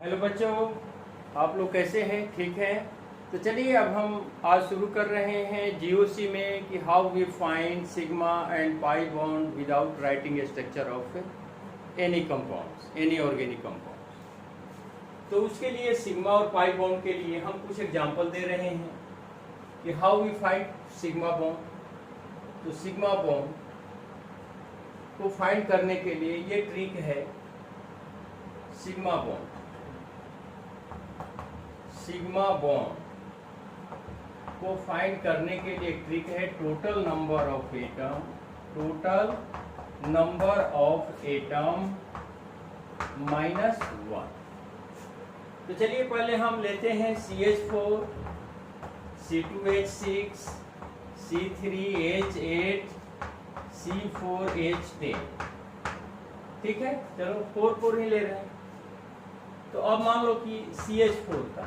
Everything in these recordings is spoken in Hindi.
हेलो बच्चों, आप लोग कैसे हैं? ठीक हैं? तो चलिए अब हम आज शुरू कर रहे हैं जीओसी में कि how we find sigma and pi bond without writing structure of any compounds, any organic compounds. तो उसके लिए सिग्मा और पाई बॉन्ड के लिए हम कुछ एग्जांपल दे रहे हैं कि how we find sigma bond. तो सिग्मा बॉन्ड को फाइंड करने के लिए ये ट्रिक है। सिग्मा बॉन्ड को फाइंड करने के लिए ट्रिक है टोटल नंबर ऑफ एटम -1। तो चलिए पहले हम लेते हैं CH4, C2H6, C3H8, C4H10। ठीक है, चलो 4 ही ले रहे हैं। तो अब मान लो कि CH4 का,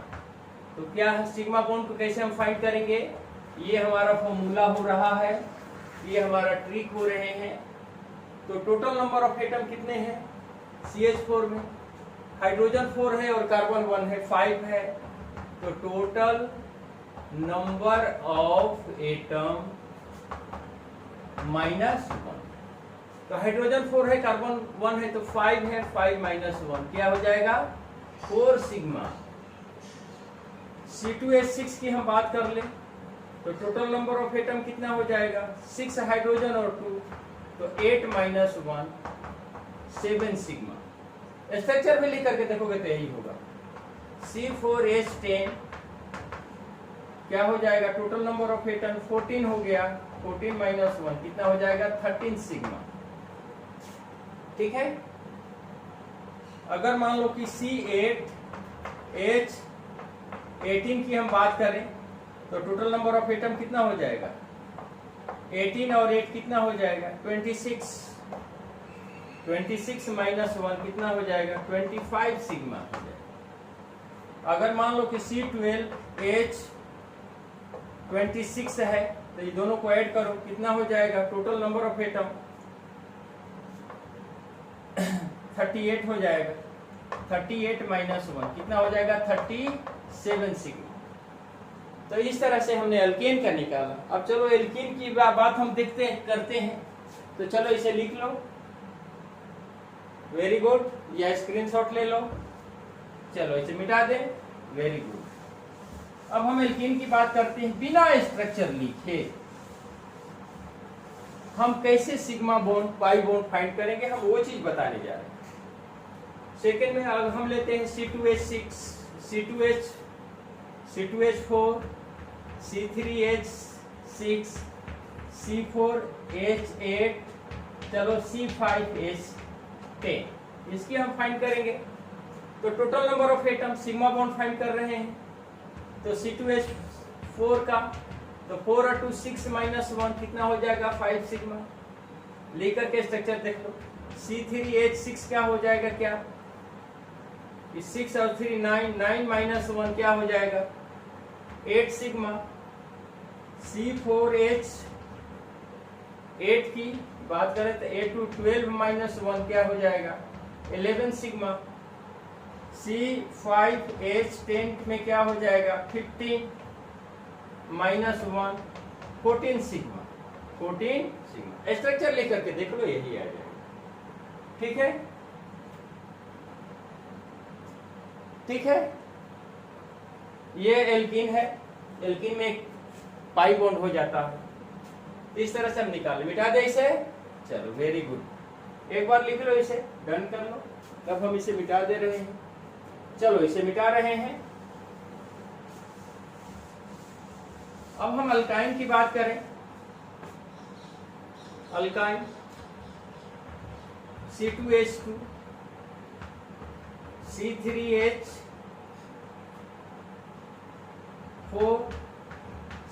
तो क्या है सिग्मा बॉन्ड को कैसे हम फाइंड करेंगे? ये हमारा फॉर्मूला हो रहा है, ये हमारा ट्रिक हो रहे हैं। तो टोटल नंबर ऑफ एटम कितने हैं CH4 में? हाइड्रोजन 4 है और कार्बन 1 है, 5 है। तो टोटल नंबर ऑफ एटम -1। तो हाइड्रोजन 4 है, कार्बन 1 है, तो 5 है, 5 - 1 क्या हो जाएगा? 4 सिग्मा। C2H6 की हम बात कर ले तो टोटल नंबर ऑफ एटम कितना हो जाएगा? 6 हाइड्रोजन और 2, तो 8 - 1 7 सिग्मा। स्ट्रक्चर में लिख करके देखोगे तो यही होगा। C4H10 क्या हो जाएगा? टोटल नंबर ऑफ एटम 14 हो गया, 14 - 1 कितना हो जाएगा? 13 सिग्मा। ठीक है। अगर मान लो कि C8H18 की हम बात करें तो टोटल नंबर ऑफ एटम कितना हो जाएगा? 18 और 8 कितना हो जाएगा? 26। 26 - 1 कितना हो जाएगा? 25 सिग्मा हो जाएगा। अगर मान लो कि C12H26 है तो ये दोनों को ऐड करो, कितना हो जाएगा? टोटल नंबर ऑफ एटम 38 हो जाएगा। 38 - 1 कितना हो जाएगा? 37 सिग्मा। तो इस तरह से हमने एल्केन का निकाला। अब चलो एल्केन की बात हम करते हैं। तो चलो इसे लिख लो। वेरी गुड, या स्क्रीनशॉट ले लो। चलो इसे मिटा दें। Very good. अब हम एल्केन की बात करते हैं। बिना स्ट्रक्चर लिखे हम कैसे sigma bond pi bond find करेंगे, हम वो चीज बताने जा रहे हैं। सेकेंड में अब हम लेते हैं C2H6, C2H4, C3H6, C4H8, चलो C5H10। इसकी हम फाइंड करेंगे। तो total number of atom sigma bond find कर रहे हैं। तो C2H4 का, तो 4 और 2 6 - 1 कितना हो जाएगा? 5 सिग्मा। लेकर के स्ट्रक्चर देख लो। C3H6 क्या हो जाएगा? क्या 6 और 3 9, 9 - 1 क्या हो जाएगा? 8 सिग्मा। C4H8 की बात करें तो 8 to 12 - 1 क्या हो जाएगा? 11 सिग्मा। C5H10 में क्या हो जाएगा? 15 - 1 14 सिग्मा। 14 सिग्मा। स्ट्रक्चर लेकर के देख लो, यही आ जाएगा। ठीक है, ठीक है। ये एल्कीन है। एल्कीन में एक पाई बॉन्ड हो जाता है। इस तरह से हम निकाल, मिटा दे इसे। चलो वेरी गुड, एक बार लिख लो, इसे डन कर लो। तब हम इसे मिटा दे रहे हैं। चलो इसे मिटा रहे हैं। अब हम अल्काइन की बात करें। Alkyne C2H2, C3H4,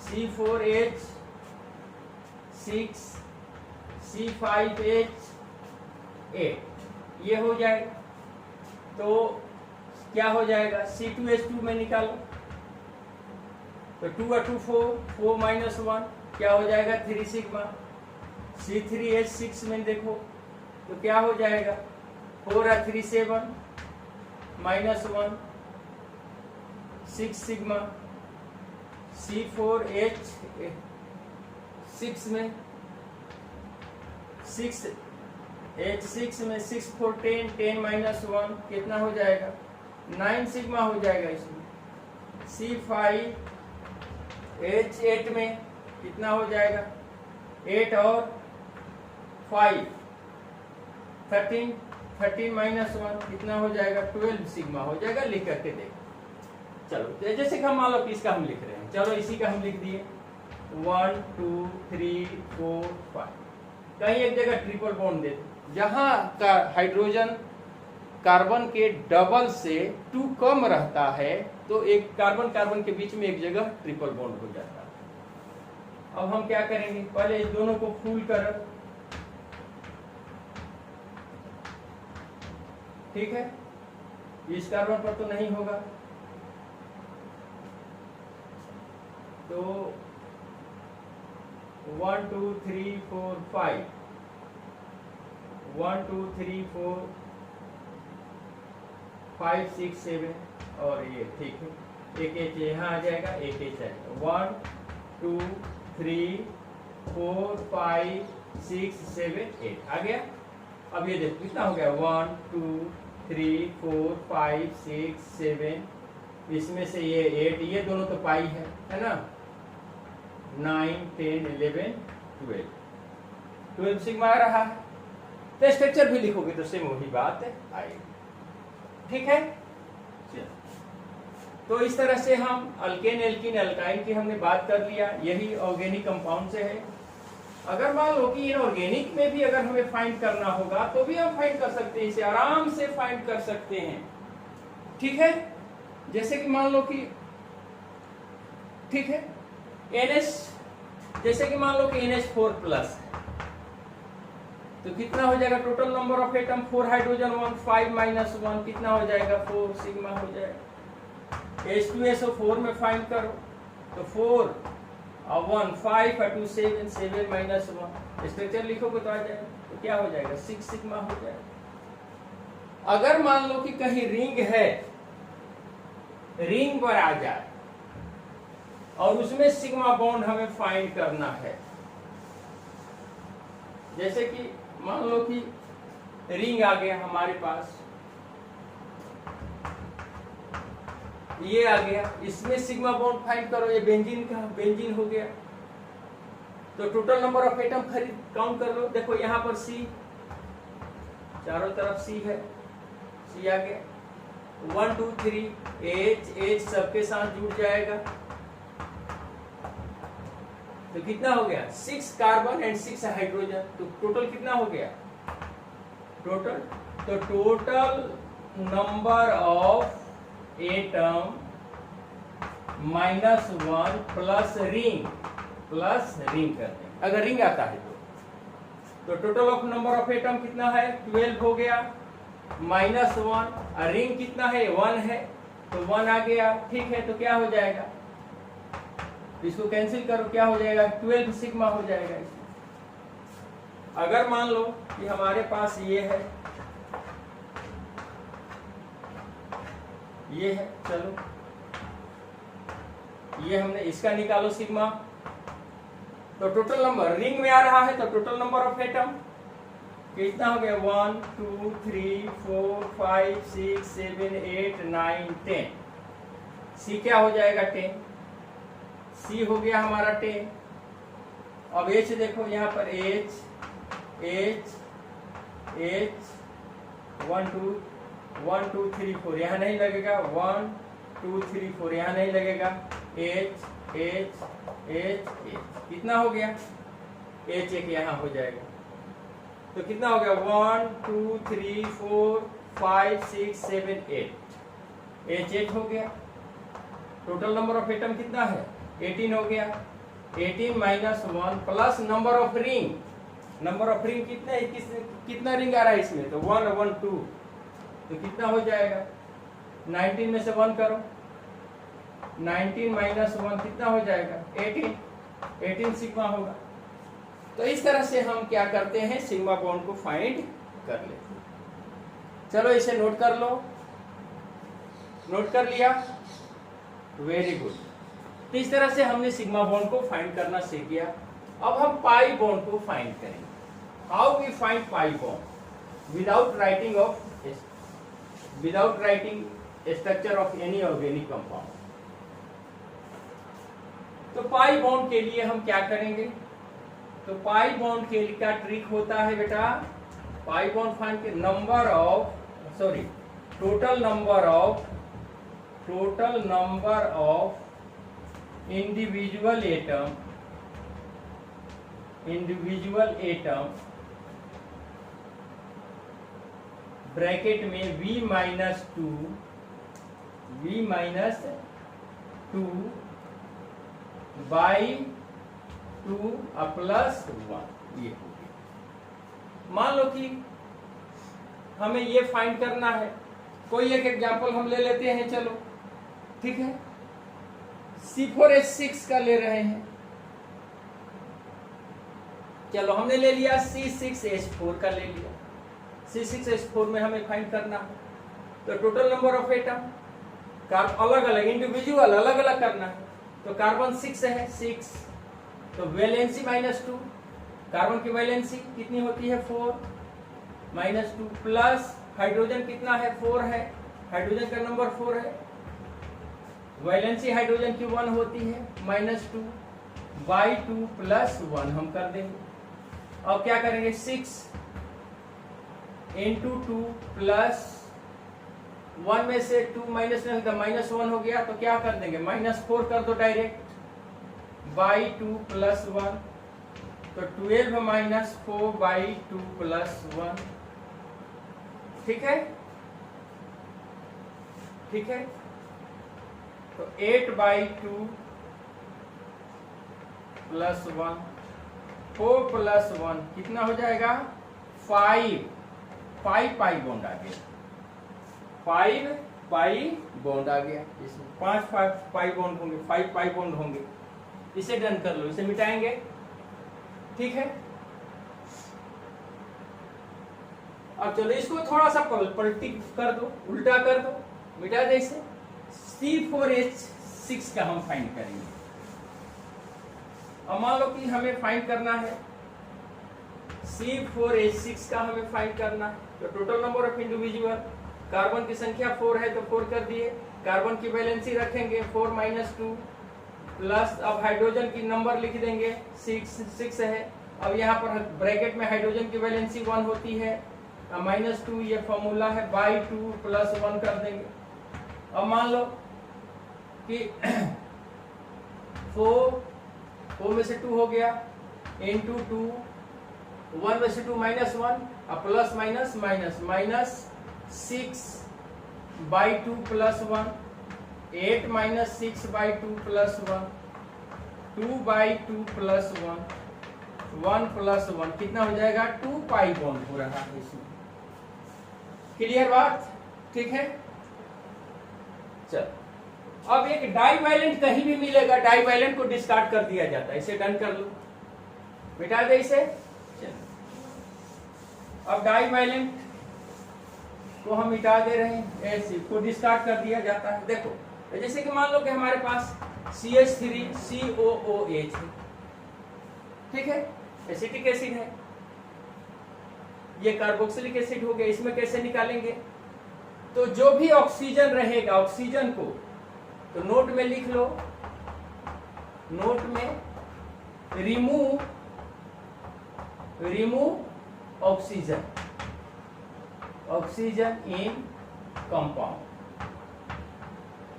C4H6, C5H8 ये हो जाएगा। तो क्या हो जाएगा? C2H2 में निकालो तो 2 और 2 4, 4 - 1 क्या हो जाएगा? 3 सिग्मा। C3H6 में देखो तो क्या हो जाएगा? 4 और 3 7, -1 6 सिग्मा C4H6 में 6H6 में 6 4 10 10 -1 कितना हो जाएगा 9 सिग्मा हो जाएगा इसमें। C5H8 में कितना हो जाएगा 8 और 5 13 13 -1 कितना हो जाएगा 12 सिग्मा हो जाएगा। लिख करके देख। चलो जैसे कि हम मान लो कि इसका हम लिख रहे हैं, चलो इसी का हम लिख दिए 1 2 3 4 5। कहीं एक जगह ट्रिपल बॉन्ड दे, जहां का हाइड्रोजन कार्बन के डबल से 2 कम रहता है तो एक कार्बन कार्बन के बीच में एक जगह ट्रिपल बॉन्ड हो जाता है। अब हम क्या करेंगे, पहले इस दोनों को फुल कर, ठीक है, इस कार्बन पर तो नहीं होगा, तो 1 2 3 4 5 1 2 3 4 5 6 7 और ये ठीक है, एक एच यहाँ आ जाएगा, एक एच आएगा। 1 2 3 4 5 6 7 8 आ गया। अब ये देखो कितना हो गया 1 2 3 4 5 6 7, इसमें से ये 8, ये दोनों तो पाई है ना, 9 10 11 12 सिग्मा आ रहा है। तो स्ट्रक्चर भी लिखोगे तो सेम वही बात आएगी, ठीक है। तो इस तरह से हम अल्केन एल्कीन एल्काइन की हमने बात कर लिया, यही ऑर्गेनिक कंपाउंड से है। अगर मान लो कि इनऑर्गेनिक में भी अगर हमें फाइंड करना होगा तो भी हम फाइंड कर सकते हैं, इसे आराम से फाइंड कर सकते हैं, ठीक है। जैसे कि मान लो कि ठीक है NH, जैसे कि मान लो कि NH4 प्लस है तो कितना हो जाएगा total number of atom 4 hydrogen 1 5 -1 कितना हो जाएगा 4 सिग्मा हो जाएगा। H2SO4 में फाइंड करो तो 4 और 1 5 और 2 7 7 -1 स्ट्रक्चर लिखोगे तो आ जाएगा, तो क्या हो जाएगा 6 सिग्मा हो जाएगा। अगर मान लो कि कहीं रिंग है, रिंग पर आ जाए और उसमें सिग्मा बॉन्ड हमें फाइंड करना है, जैसे कि मान लो कि रिंग आ गया हमारे पास, ये आ गया, इसमें सिग्मा बॉन्ड फाइंड करो, ये बेंजीन का बेंजीन हो गया, तो total number of atom count कर लो। देखो यहाँ पर C, चारों तरफ C है, C आ गया, 1 2 3 H सबके साथ जुड़ जाएगा, तो कितना हो गया 6 कार्बन एंड 6 हाइड्रोजन, तो टोटल कितना हो गया टोटल, तो total number of atom -1 plus ring करते हैं, अगर रिंग आता है तो total of number of atom कितना है 12 हो गया, -1 और रिंग कितना है 1 है, तो 1 आ गया, ठीक है। तो क्या हो जाएगा, इसको कैंसिल करो, क्या हो जाएगा 12 सिग्मा हो जाएगा इसमें। अगर मान लो कि हमारे पास ये है, ये है, चलो ये हमने इसका निकालो सिग्मा, तो टोटल नंबर रिंग में आ रहा है तो टोटल नंबर ऑफ एटम कितना हो गया 1 2 3 4 5 6 7 8 9 10, सी क्या हो जाएगा 10, सी हो गया हमारा 10। अब H देखो यहाँ पर H 1 2 3 4 यहाँ नहीं लगेगा, 1 2 3 4 यहाँ नहीं लगेगा, H कितना हो गया H एक यहाँ हो जाएगा, तो कितना हो गया 1 2 3 4 5 6 7 8 H8 हो गया। टोटल नंबर ऑफ एटम कितना है 18 हो गया, 18 -1 प्लस नंबर ऑफ रिंग कितना है, कितना रिंग आ रहा है इसमें, तो 1 1 2, तो कितना हो जाएगा 19 में से 1 करो, 19 -1 कितना हो जाएगा 18 सिग्मा होगा। तो इस तरह से हम क्या करते हैं सिग्मा बॉन्ड को फाइंड कर लेते हैं। चलो इसे नोट कर लो, नोट कर लिया, वेरी गुड। तो इस तरह से हमने सिग्मा बॉन्ड को फाइंड करना सीख गया। अब हम पाई बॉन्ड को फाइंड करेंगे। How we find pi bond without writing structure of any organic compound. तो पाई बॉन्ड के लिए हम क्या करेंगे? तो पाई बॉन्ड के लिए क्या ट्रिक होता है बेटा? पाई बॉन्ड फाइंड के total number of individual atom bracket में v minus two by two plus 1 ये हो गया। मान लो कि हमें ये फाइंड करना है, कोई एक एग्जांपल हम ले लेते हैं, चलो ठीक है। C4H6 का ले रहे हैं, चलो हमने ले लिया C6H4 का ले लिया। C6H4 में हमें फाइंड करना है, तो टोटल नंबर ऑफ एटम अलग अलग इंडिविजुअल अलग अलग करना है। तो कार्बन 6 है, 6, तो वैलेंसी -2, कार्बन की वैलेंसी कितनी होती है 4 -2 प्लस हाइड्रोजन कितना है 4 है, हाइड्रोजन का नंबर 4 है, वैलेंसी हाइड्रोजन की 1 होती है -2 बाई 2 प्लस 1 हम कर देंगे। अब क्या करेंगे 6 इंटू 2 प्लस 1 में से 2 माइनस -1 हो गया, तो क्या कर देंगे -4 कर दो डायरेक्ट बाई 2 प्लस 1, तो 12 माइनस 4 बाई 2 प्लस 1। ठीक है, ठीक है। तो 8 बाई 2 प्लस 1, 4 प्लस 1 कितना हो जाएगा 5 पाई बॉन्ड आ गया, 5 पाई बॉन्ड आ गया। इसमें 5 पाई बॉन्ड होंगे, 5 पाई बॉन्ड होंगे। इसे डन कर लो, इसे मिटाएंगे, ठीक है। अब चलो इसको थोड़ा सा पलटी कर दो, उल्टा कर दो, मिटा दे इसे। C4H6 का हम फाइंड करेंगे। अब मान लो कि हमें फाइंड करना है C4H6 का हमें फाइंड करना है, तो total number of individual, carbon की संख्या 4 है तो 4 कर दिए, कार्बन की वैलेंसी रखेंगे 4 -2 प्लस, अब हाइड्रोजन की नंबर लिख देंगे 6 है। अब यहाँ पर ब्रैकेट में हाइड्रोजन की वैलेंसी 1 होती है, -2 ये फॉर्मूला है, बाई 2 प्लस 1 कर देंगे। अब मान लो कि 4 में से 2 हो गया, इंटू 2, 1 में से 2 -1, अब plus minus 6 by 2 plus 1, 8 minus 6 by 2 plus 1, 2 by 2 plus 1 plus 1 कितना हो जाएगा 2 पाई बॉन्ड हो रहा है इसमें। क्लियर बात, ठीक है। चल, अब एक डाइवैलेंट कहीं भी मिलेगा, डाइवैलेंट को डिस्कार्ड कर दिया जाता है, इसे डन कर लो, मिटा दे इसे। अब डाइवैलेंट को हम मिटा दे रहे हैं, ऐसे को डिस्कार्ड कर दिया जाता है। देखो जैसे कि मान लो कि हमारे पास CH3COOH है, ठीक है, एसिटिक एसिड है, ये कार्बोक्सिलिक एसिड हो गया। इसमें कैसे निकालेंगे? तो जो भी ऑक्सीजन रहेगा, ऑक्सीजन को तो नोट में लिख लो, नोट में remove oxygen in compound,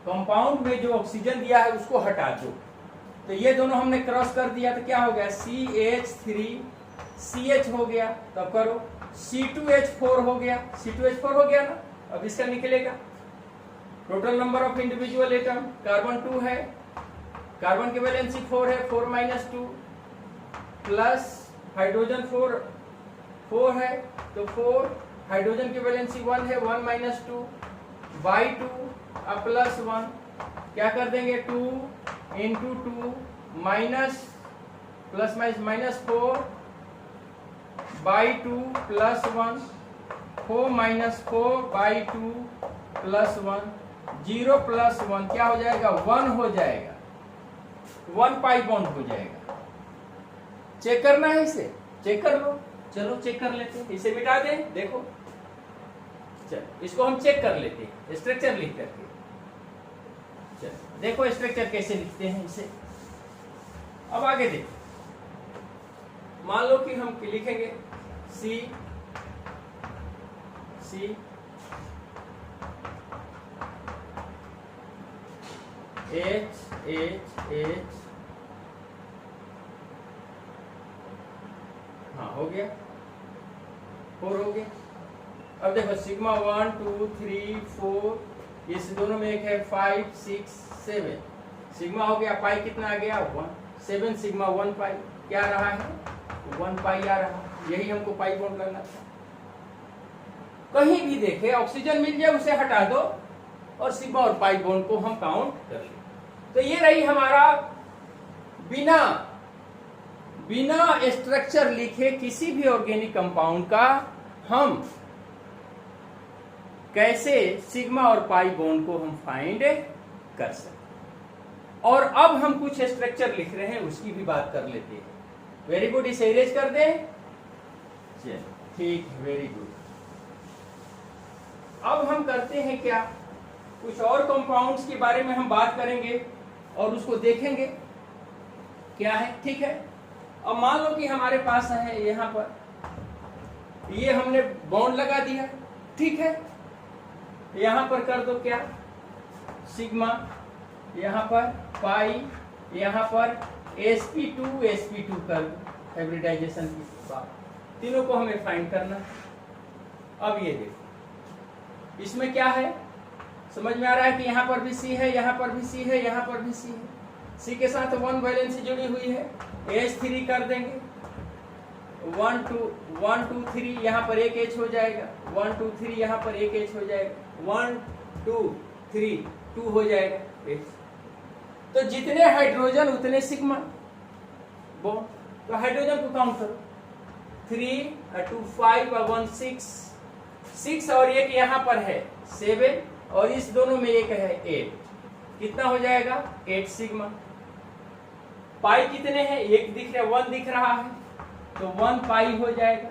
compound में जो ऑक्सीजन दिया है उसको हटा दो। तो ये दोनों हमने क्रॉस कर दिया, तो क्या हो गया CH3CH हो गया, तब करो C2H4 हो गया, C2H4 हो गया ना। अब इसका निकलेगा total number of individual atom, carbon 2 है, कार्बन की वैलेंसी 4 है, 4 -2 प्लस हाइड्रोजन 4 है, तो 4, हाइड्रोजन की वैलेंसी 1 है, 1 -2 बाई 2 अब प्लस 1, क्या कर देंगे 2 into 2 minus plus -4 by 2 plus 1, 4 -4 by 2 plus 1 0 plus 1 क्या हो जाएगा, 1 हो जाएगा, 1 पाई बॉन्ड हो जाएगा। चेक करना है इसे, चेक कर लो, चलो चेक कर लेते हैं, इसे मिटा दें, देखो चलो इसको हम चेक कर लेते हैं स्ट्रक्चर लिख करके। चलो देखो स्ट्रक्चर कैसे लिखते हैं इसे। अब आगे देखो, मान लो कि हम लिखेंगे सी H हाँ हो गया, 4 हो गया। अब देखो सिग्मा 1 2 3 4, इस दोनों में एक है 5 6 7, सिग्मा हो गया, पाई कितना आ गया 1, 7 सिग्मा 1 पाई क्या रहा है 1 पाई आ रहा, यही हमको पाई बॉन्ड करना था। कहीं भी देखे ऑक्सीजन मिल जाए उसे हटा दो और सिग्मा और पाई बॉन्ड को हम काउंट कर लें। तो ये रही हमारा बिना स्ट्रक्चर लिखे किसी भी ऑर्गेनिक कंपाउंड का हम कैसे सिग्मा और पाई बॉन्ड को हम फाइंड कर सकते। और अब हम कुछ स्ट्रक्चर लिख रहे हैं उसकी भी बात कर लेते हैं। वेरी गुड, इसे इरेज कर दें, चलिए ठीक है, वेरी गुड। अब हम करते हैं क्या, कुछ और कंपाउंड्स के बारे में हम बात करेंगे और उसको देखेंगे क्या है, ठीक है। अब मान लो कि हमारे पास है यहाँ पर ये हमने बॉन्ड लगा दिया, ठीक है, यहाँ पर कर दो क्या सिग्मा, यहाँ पर पाई, यहाँ पर sp2 कर दो, हाइब्रिडाइजेशन की बात, तीनों को हमें फाइंड करना। अब ये देखो इसमें क्या है, समझ में आ रहा है कि यहाँ पर भी C है, यहाँ पर भी C है, यहाँ पर भी C है, C के साथ 1 वैलेंसी जुड़ी हुई है, H3 कर देंगे, 1 2 3, यहाँ पर एक H हो जाएगा, 1 2 3 यहाँ पर एक H हो जाएगा, 1 2 3 2 हो जाएगा H। तो जितने हाइड्रोजन उतने सिग्मा बॉन्ड, तो हाइड्रोजन को काउंट करो, 3 2 5 1 6 और एक यहाँ पर है 7 और इस दोनों में एक है 8, कितना हो जाएगा 8 सिग्मा। पाई कितने हैं, एक दिख रहा है, 1 दिख रहा है, तो 1 पाई हो जाएगा।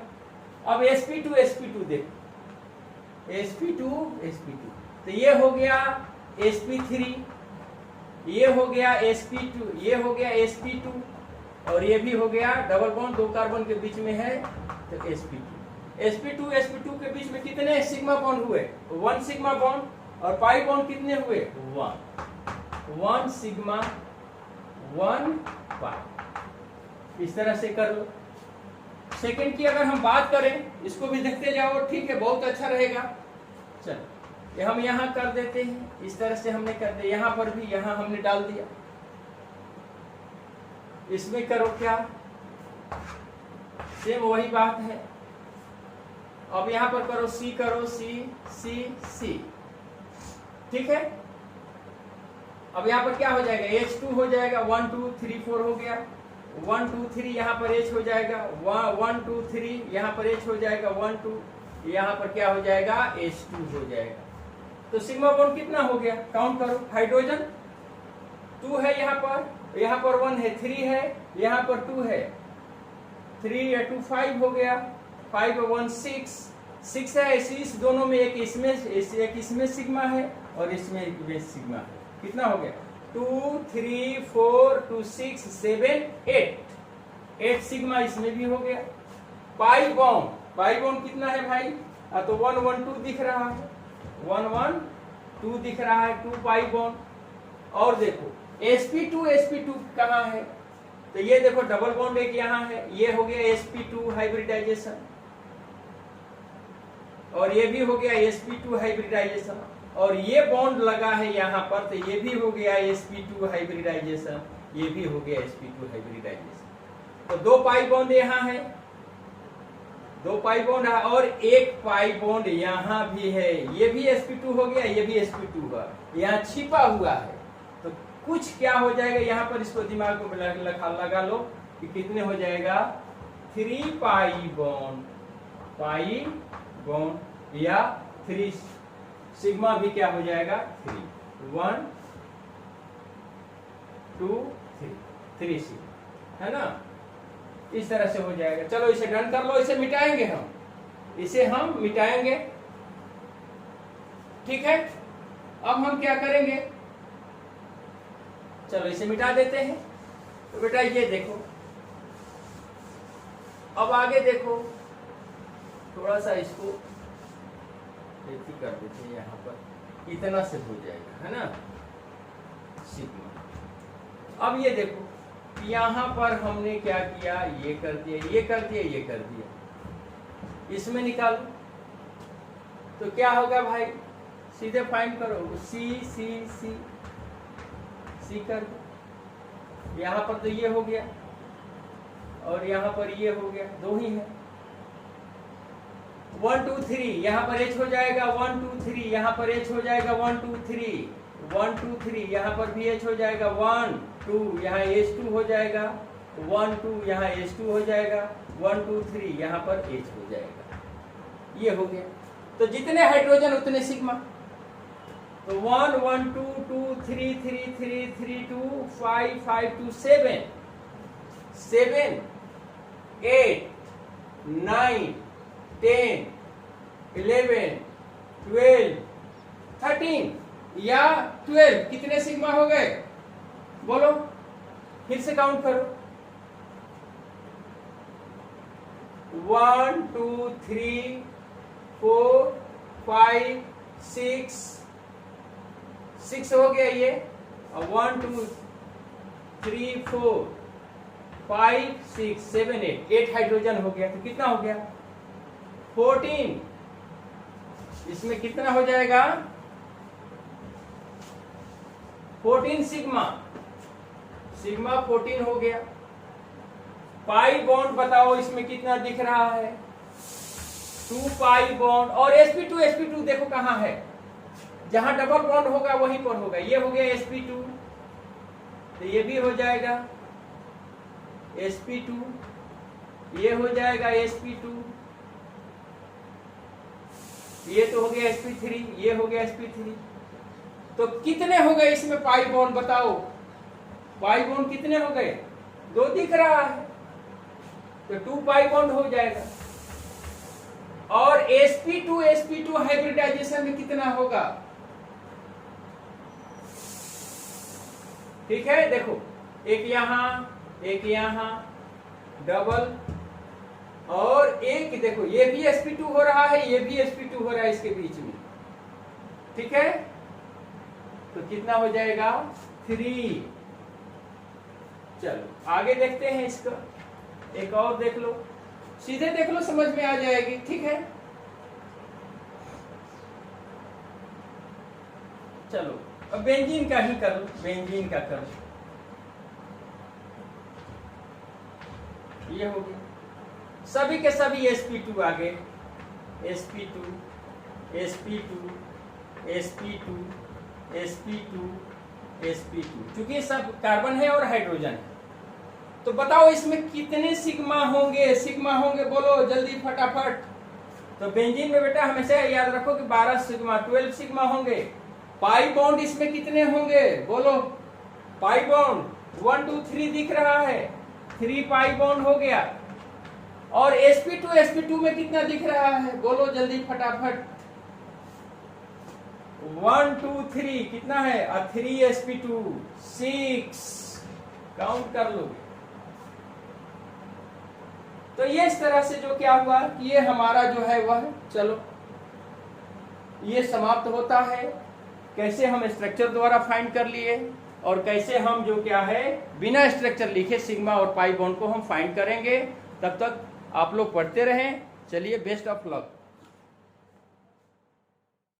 अब sp2 देखो, sp2 तो ये हो गया sp3, ये हो गया sp2, ये हो गया sp2 और ये भी हो गया डबल बॉन्ड, 2 कार्बन के बीच में है तो sp2 के बीच में कितने सिग्मा बॉन्ड हुए, 1 सिग्मा बॉन्ड, और पाई बॉन्ड कितने हुए 1 सिग्मा 1 पाई। इस तरह से कर लो। सेकंड की अगर हम बात करें, इसको भी देखते जाओ, ठीक है, बहुत अच्छा रहेगा। चलो ये हम यहाँ कर देते हैं, इस तरह से हमने कर दिया, यहाँ पर भी यहाँ हमने डाल दिया। इसमें करो क्या, सेम वही बात है। अब यहाँ पर करो C, करो C, ठीक है। अब यहाँ पर क्या हो जाएगा, H2 हो जाएगा, 1 2 3 4 हो गया, 1 2 3 यहाँ पर H हो जाएगा, 1 2 3 यहाँ पर H हो जाएगा, 1 2 यहाँ पर क्या हो जाएगा H2 हो जाएगा। तो सिग्मा बॉन्ड कितना हो गया, काउंट करो, हाइड्रोजन 2 है यहाँ पर 1 है, 3 है, यहाँ पर 2 है, 3 या 2 5 हो गया, 5 और 1 6 है, इस दोनों में एक इसमें सिग्मा है और इसमें एक में सिग्मा है, कितना हो गया 2 3 4 2 6 7 8 सिग्मा इसमें भी हो गया। पाई बॉन्ड कितना है भाई, तो 1 1 2 दिख रहा है, 1 1 2 दिख रहा है, 2 पाई बॉन्ड। और देखो sp2 कहाँ है, तो ये देखो डबल बॉन्ड एक यहाँ है, ये हो गया sp2 हाइब्रिडाइजेशन और ये भी हो गया sp2 हाइब्रिडाइजेशन, और ये बॉन्ड लगा है यहाँ पर, तो ये भी हो गया sp2 हाइब्रिडाइजेशन, ये भी हो गया sp2 हाइब्रिडाइजेशन। तो 2 पाई बॉन्ड यहाँ है, 2 पाई बॉन्ड है और एक पाई बॉन्ड यहाँ भी है, ये भी sp2 हो गया, ये भी sp2 हुआ, यहाँ छिपा हुआ है। तो कुछ क्या हो जाएगा यहाँ पर, इसको दिमाग में लगा लो कि कितने हो जाएगा 3 पाई बॉन्ड या 3 सिग्मा भी क्या हो जाएगा 3। 1 2 3 3 सी, है ना। इस तरह से हो जाएगा। चलो इसे डन कर लो, इसे मिटाएंगे हम, इसे हम मिटाएंगे, ठीक है। अब हम क्या करेंगे, चलो इसे मिटा देते हैं। तो बेटा ये देखो, अब आगे देखो, थोड़ा सा इसको ऐसे कर देते हैं, यहाँ पर इतना से हो जाएगा, है ना, सिग्मा। अब ये देखो, यहाँ पर हमने क्या किया, ये कर दिया, ये कर दिया, ये कर दिया, इसमें निकालो तो क्या होगा भाई, सीधे फाइंड करो, सी सी सी सी कर दो। यहाँ पर तो ये हो गया और यहाँ पर ये हो गया, दो ही है। 1 2 3 यहाँ पर एच हो जाएगा, 1 2 3 यहाँ पर एच हो जाएगा, 1 2 3 1 2 3 यहाँ पर भी एच हो जाएगा, 1 2 यहाँ H2 हो जाएगा, 1 2 यहाँ H2 हो जाएगा, 1 2 3 यहाँ पर H हो जाएगा, ये हो गया। तो जितने हाइड्रोजन उतने सिग्मा। तो 1 1 2 2 3 3 3 3 2 5 5 2 7 7 8 9 10 11 12 13 या 12, कितने सिग्मा हो गए बोलो, फिर से काउंट करो। 1 2 3 4 5 6 हो गया ये, और 1 2 3 4 5 6 7 8 हाइड्रोजन हो गया। तो कितना हो गया, 14। इसमें कितना हो जाएगा, 14 सिग्मा, सिग्मा 14 हो गया। पाई बॉन्ड बताओ इसमें कितना दिख रहा है, 2 पाई बॉन्ड, और sp2 देखो कहाँ है, जहां डबल बॉन्ड होगा वहीं पर होगा। ये हो गया sp2, तो ये भी हो जाएगा sp2, ये हो जाएगा sp2, ये तो हो गया sp3, ये हो गया sp3। तो कितने हो गए इसमें पाई बॉन्ड बताओ, पाई बॉन्ड कितने हो गए, 2 दिख रहा है, तो 2 पाई बॉन्ड हो जाएगा। और sp2 हाइब्रिडाइजेशन में कितना होगा, ठीक है। देखो एक यहां डबल, और एक देखो ये भी sp2 हो रहा है, ये भी sp2 हो रहा है इसके बीच में, ठीक है। तो कितना हो जाएगा, 3। चलो आगे देखते हैं इसका, एक और देख लो, सीधे देख लो, समझ में आ जाएगी, ठीक है। चलो अब बेंजीन का ही कर लो, बेंजीन का कर लो, ये हो गया। सभी के सभी sp2 आ गए, sp2 sp2 sp2 sp2 sp2, चूंकि सब कार्बन है और हाइड्रोजन है। तो बताओ इसमें कितने सिग्मा होंगे बोलो जल्दी फटाफट। तो बेंजीन में बेटा हमेशा याद रखो कि 12 सिग्मा 12 सिग्मा होंगे। पाई बॉन्ड इसमें कितने होंगे बोलो, पाई बॉन्ड 1 2 3 दिख रहा है, 3 पाई बॉन्ड हो गया। और sp2 में कितना दिख रहा है बोलो जल्दी फटाफट, 1 2 3 कितना है, 3 sp2 6, काउंट कर लो। तो ये इस तरह से जो क्या हुआ कि ये हमारा जो है वह, चलो ये समाप्त होता है। कैसे हम स्ट्रक्चर द्वारा फाइंड कर लिए, और कैसे हम जो क्या है बिना स्ट्रक्चर लिखे सिग्मा और पाई बॉन्ड को हम फाइंड करेंगे। तब तक आप लोग पढ़ते रहें। चलिए, बेस्ट ऑफ लक।